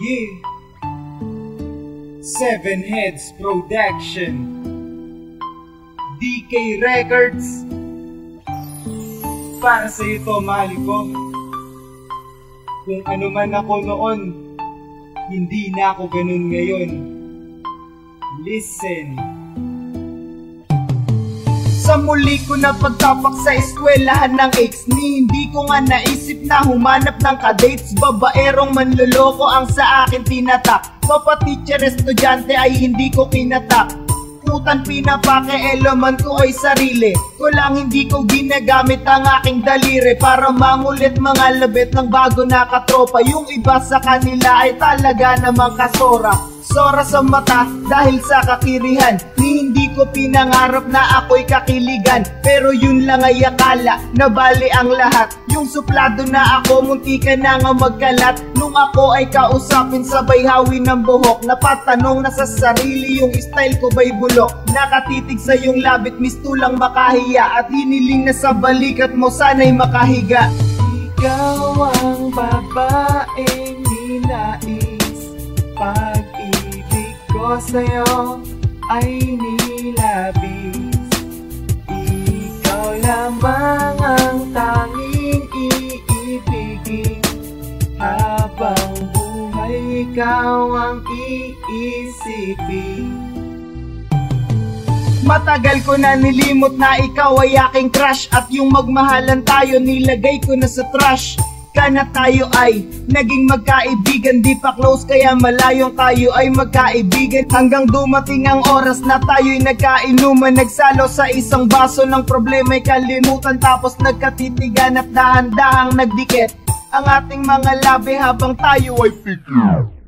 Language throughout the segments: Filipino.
Yeah. Seven Heads Production, DK Records. Para sa ito, mahal ko. Kung ano man ako noon, hindi na ako ganun ngayon. Listen. Sa muli ko na pagtapak sa eskwelahan ng ex ni, hindi ko nga naisip na humanap ng ka-dates. Babaerong manloloko ang sa akin tinatak. Papa-teacher, estudyante ay hindi ko kinatak. Putan pinapake-eleman ko ay sarili ko lang, hindi ko ginagamit ang aking daliri para mangulit mga labit ng bago na katropa. Yung iba sa kanila ay talaga namang kasora. Sora sa mata dahil sa kakirihan, ni hindi ko pinangarap na ako'y kakiligan. Pero yun lang ay akala na bali ang lahat. Yung suplado na ako, munti ka na nga magkalat. Nung ako ay kausapin, sabay hawin ng buhok. Napatanong na sa sarili, yung style ko ba'y bulok? Nakatitig sa yung labit, misto lang makahiya. At hiniling na sa balikat mo, sana'y makahiga. Ikaw ang babaeng ninais, pag-ibig ko sa'yo ay nilabis. Ikaw lamang ang tanging iibigin, habang buhay ikaw ang iisipin. Matagal ko na nilimot na ikaw ay aking crush, at yung magmahalan tayo nilagay ko na sa trash. Kana tayo ay naging magkaibigan, di pa close kaya malayong tayo ay magkaibigan. Hanggang dumating ang oras na tayo'y nagkainuman, nagsalo sa isang baso ng problema'y kalimutan. Tapos nagkatitigan at dahan-dahang nagdikit ang ating mga labi habang tayo ay pikit.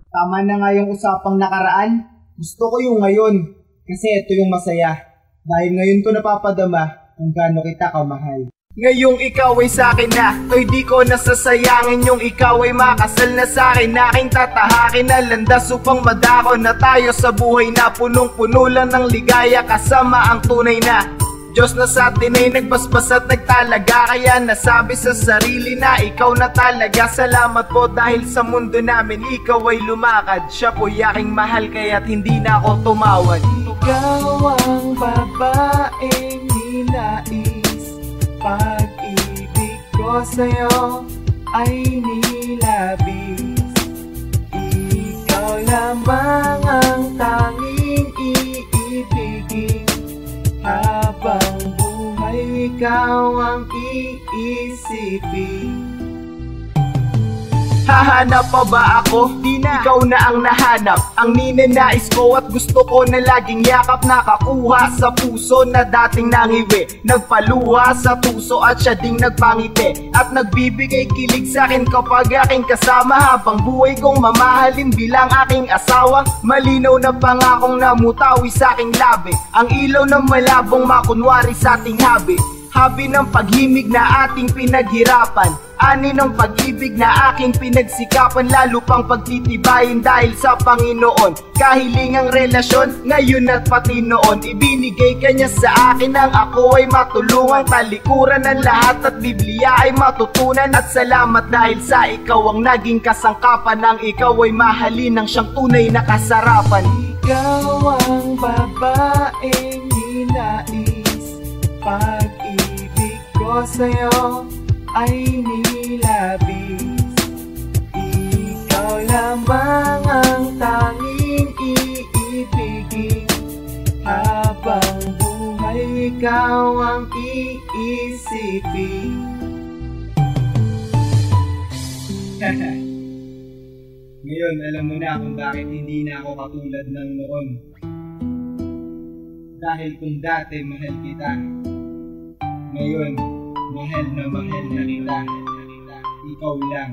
Tama na nga yung usapang nakaraan, gusto ko yung ngayon. Kasi ito yung masaya, dahil ngayon ko napapadama kung gaano kita kamahal. Ngayong ikaw ay sa'kin na, to'y di ko nasasayangin. Yung ikaw ay makasal na sa'kin, aking tatahakin na landas upang madako na tayo sa buhay na punong-puno lang ng ligaya kasama ang tunay na Diyos na sa atin ay nagbasbas at nagtalaga. Kaya nasabi sa sarili na ikaw na talaga. Salamat po dahil sa mundo namin ikaw ay lumakad. Siya po'y aking mahal kaya't hindi na ako tumawad. Ikaw ang babaeng ninais, pag-ibig ko sa'yo ay nilabis. Ikaw lamang ang tanging iibigin, habang buhay ikaw ang iisipin. Hahanap pa ba ako? Di na. Ikaw na ang nahanap, ang ninanais ko at gusto ko na laging yakap. Nakakuha sa puso na dating nangiwi, nagpaluha sa tuso at siya ding nagpangiti. At nagbibigay kilig sa akin kapag aking kasama, habang buhay kong mamahalin bilang aking asawa. Malinaw na pangakong namutawi sa aking labi, ang ilaw ng malabong makunwari sa ating habi. Habi ng paghimig na ating pinaghirapan, ani ng pag-ibig na aking pinagsikapan. Lalo pang pagtitibayin dahil sa Panginoon. Kahilingang relasyon ngayon at pati noon, ibinigay ka niya sa akin nang ako ay matulungan. Talikuran ng lahat at Biblia ay matutunan. At salamat dahil sa ikaw ang naging kasangkapan, ang ikaw ay mahalin ng siyang tunay na kasarapan. Ikaw ang babaeng ninais, pag-ibig ko sa'yo ay nilabis. Ikaw lamang ang tanging iibigin, habang buhay ikaw ang iisipin. Ngayon alam mo na kung bakit hindi na ako katulad ng noon. Dahil kung dati mahal kita, ngayon mahal na kita. Ikaw lang,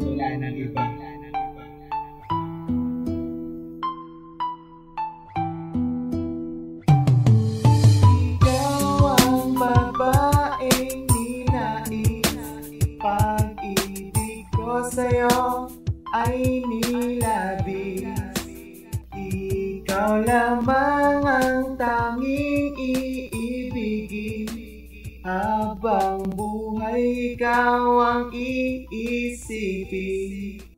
wala nang iba. Ikaw ang babaeng ninais, pag-ibig ko sa'yo ay nilabis. Ikaw lamang ang tanging iibigin, habang buhay ikaw ang iisipin.